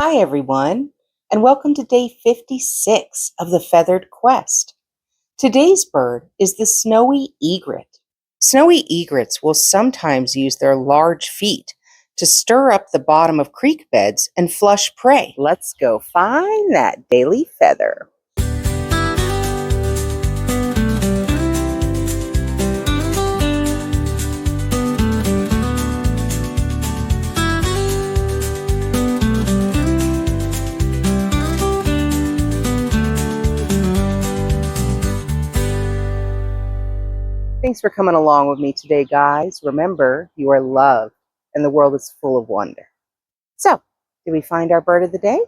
Hi, everyone, and welcome to day 56 of the Feathered Quest. Today's bird is the snowy egret. Snowy egrets will sometimes use their large feet to stir up the bottom of creek beds and flush prey. Let's go find that daily feather. Thanks for coming along with me today, guys. Remember, you are loved and the world is full of wonder. So, did we find our bird of the day?